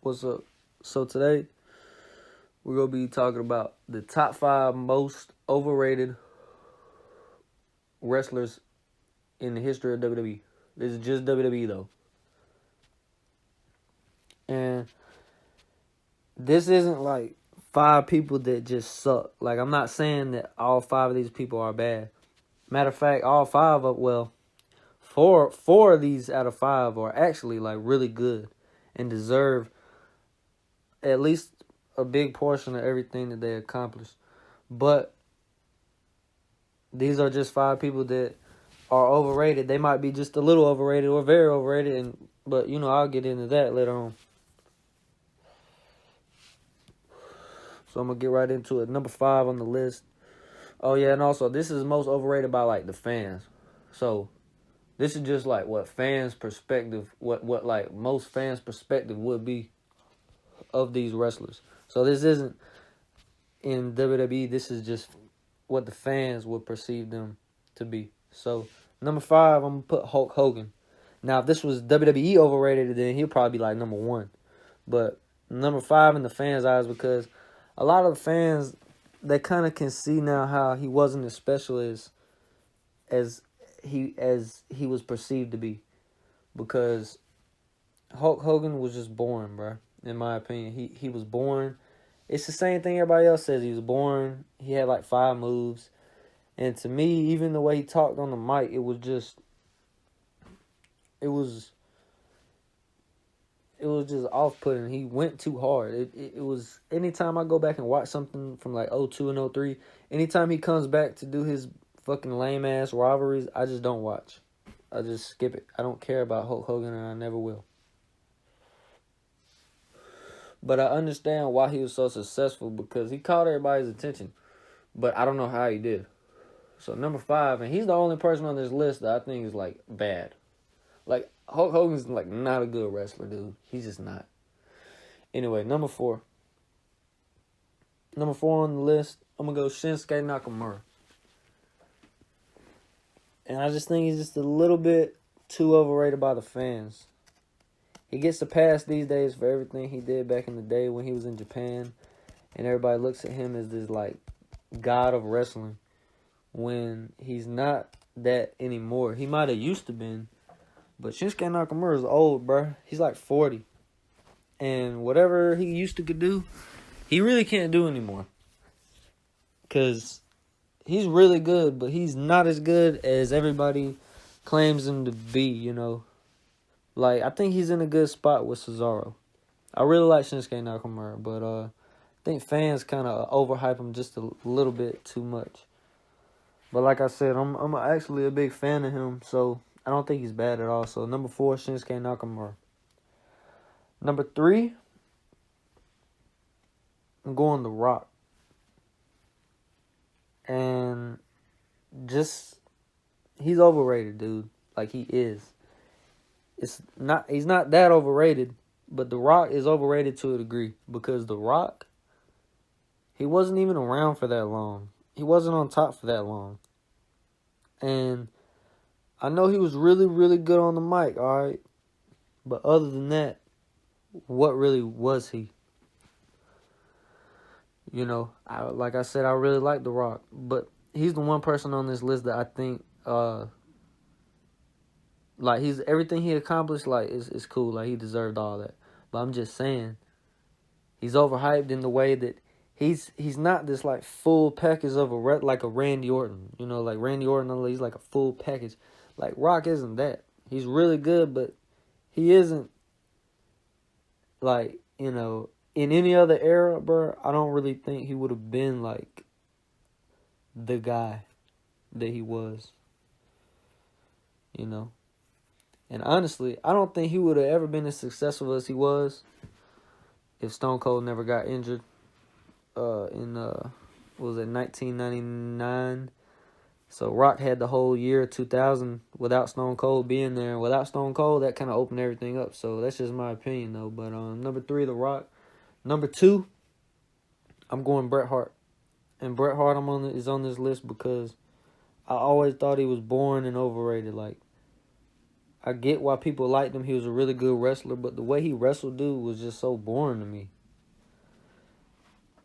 What's up? So today we're gonna be talking about the top 5 most overrated wrestlers in the history of WWE. This is just WWE though. And this isn't like 5 people that just suck. Like, I'm not saying that all 5 of these people are bad. Matter of fact, all 5 of, well, four of these out of 5 are actually like really good and deserve at least a big portion of everything that they accomplished. But these are just 5 people that are overrated. They might be just a little overrated or very overrated, but I'll get into that later on. So I'm gonna get right into it. Number 5 on the list. Oh yeah, and also this is most overrated by like the fans. So this is just like what fans' perspective, what like most fans' perspective would be of these wrestlers. So this isn't in WWE. This is just what the fans would perceive them to be. So number 5, I'm gonna put Hulk Hogan. Now, if this was WWE overrated, then he'll probably be like number 1. But number 5 in the fans' eyes, because a lot of the fans, they kind of can see now how he wasn't as special as he was perceived to be, because Hulk Hogan was just boring, bro. In my opinion, he was boring. It's the same thing everybody else says. He was boring. He had like 5 moves, and to me, even the way he talked on the mic, it was just off-putting. He went too hard. It was, anytime I go back and watch something from like 02 and 03, anytime he comes back to do his fucking lame-ass rivalries, I just don't watch. I just skip it. I don't care about Hulk Hogan, and I never will. But I understand why he was so successful, because he caught everybody's attention. But I don't know how he did. So number 5, and he's the only person on this list that I think is like bad. Like, Hulk Hogan's like not a good wrestler, dude. He's just not. Anyway, number 4. Number 4 on the list, I'm going to go Shinsuke Nakamura. And I just think he's just a little bit too overrated by the fans. He gets a pass these days for everything he did back in the day when he was in Japan. And everybody looks at him as this like god of wrestling, when he's not that anymore. He might have used to been. But Shinsuke Nakamura is old, bro. He's like 40. And whatever he used to could do, he really can't do anymore. Because he's really good, but he's not as good as everybody claims him to be, Like, I think he's in a good spot with Cesaro. I really like Shinsuke Nakamura, but I think fans kind of overhype him just a little bit too much. But like I said, I'm actually a big fan of him, so I don't think he's bad at all. So number 4, Shinsuke Nakamura. Number 3, I'm going The Rock. And he's overrated, dude. Like, he is. He's not that overrated, but The Rock is overrated to a degree, because The Rock, he wasn't even around for that long. He wasn't on top for that long. And I know he was really, really good on the mic, all right? But other than that, what really was he? Like I said, I really like The Rock. But he's the one person on this list that I think, like, he's everything he accomplished, like, is cool. Like, he deserved all that. But I'm just saying, he's overhyped in the way that he's not this, like, full package of like a Randy Orton. Like Randy Orton, he's like a full package. Like, Rock isn't that. He's really good, but he isn't, like, in any other era, bro, I don't really think he would have been, like, the guy that he was. And honestly, I don't think he would have ever been as successful as he was if Stone Cold never got injured in 1999. So Rock had the whole year 2000 without Stone Cold being there. And without Stone Cold, that kind of opened everything up. So that's just my opinion, though. But number 3, The Rock. Number 2, I'm going Bret Hart. And Bret Hart is on this list because I always thought he was boring and overrated. Like, I get why people liked him. He was a really good wrestler, but the way he wrestled, dude, was just so boring to me.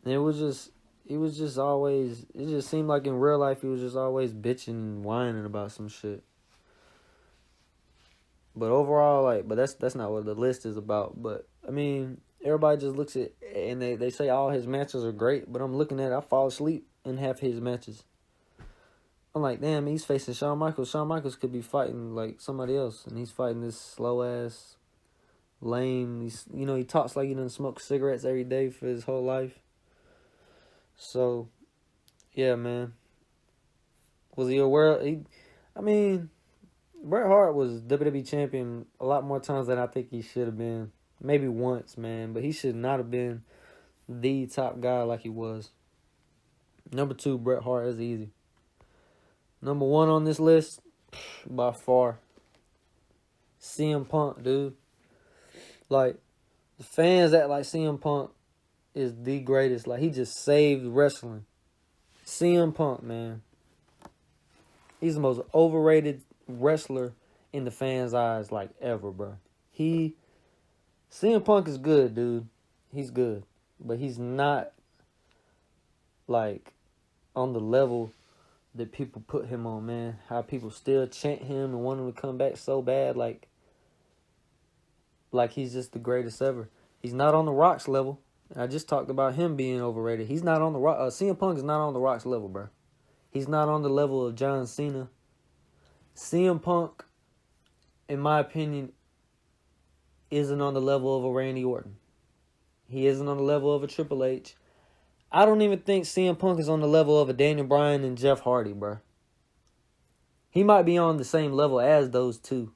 And it was just always, it just seemed like in real life he was just always bitching and whining about some shit. But overall, like, but that's not what the list is about. But I mean, everybody just looks at and they say all his matches are great, but I'm looking at it, I fall asleep in half his matches. I'm like, damn, he's facing Shawn Michaels. Shawn Michaels could be fighting like somebody else, and he's fighting this slow ass, lame. He talks like he done smoked cigarettes every day for his whole life. So, yeah, man. Was he aware? Bret Hart was WWE champion a lot more times than I think he should have been. Maybe once, man, but he should not have been the top guy like he was. Number 2, Bret Hart is easy. Number 1 on this list, by far, CM Punk, dude. Like, the fans act like CM Punk is the greatest. Like, he just saved wrestling. CM Punk, man. He's the most overrated wrestler in the fans' eyes, like, ever, bro. CM Punk is good, dude. He's good. But he's not, like, on the level that people put him on, man. How people still chant him and want him to come back so bad, like he's just the greatest ever. He's not on The Rock's level. I just talked about him being overrated. He's not on The Rock. CM Punk is not on The Rock's level, bro. He's not on the level of John Cena. CM Punk, in my opinion, isn't on the level of a Randy Orton. He isn't on the level of a Triple H. I don't even think CM Punk is on the level of a Daniel Bryan and Jeff Hardy, bro. He might be on the same level as those two,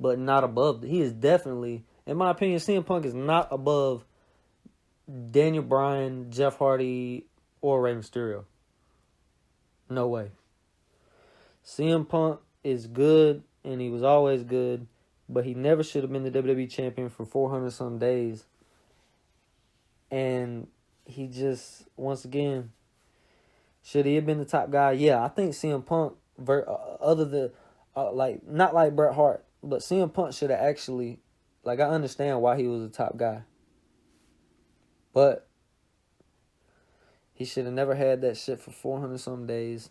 but not above. He is definitely, in my opinion, CM Punk is not above Daniel Bryan, Jeff Hardy, or Rey Mysterio. No way. CM Punk is good, and he was always good, but he never should have been the WWE champion for 400-some days. And he just, once again, should he have been the top guy? Yeah, I think CM Punk, other than, not like Bret Hart, but CM Punk should have actually, I understand why he was the top guy. But he should have never had that shit for 400-some days.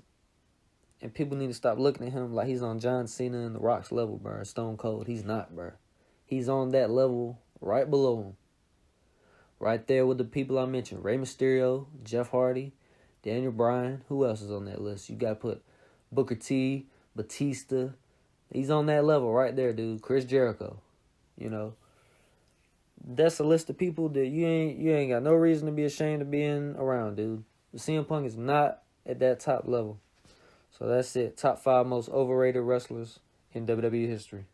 And people need to stop looking at him like he's on John Cena and The Rock's level, bro. Stone Cold. He's not, bro. He's on that level right below him. Right there with the people I mentioned. Rey Mysterio, Jeff Hardy, Daniel Bryan. Who else is on that list? You got to put Booker T, Batista. He's on that level right there, dude. Chris Jericho. That's a list of people that you ain't got no reason to be ashamed of being around, dude. CM Punk is not at that top level. So that's it. Top 5 most overrated wrestlers in WWE history.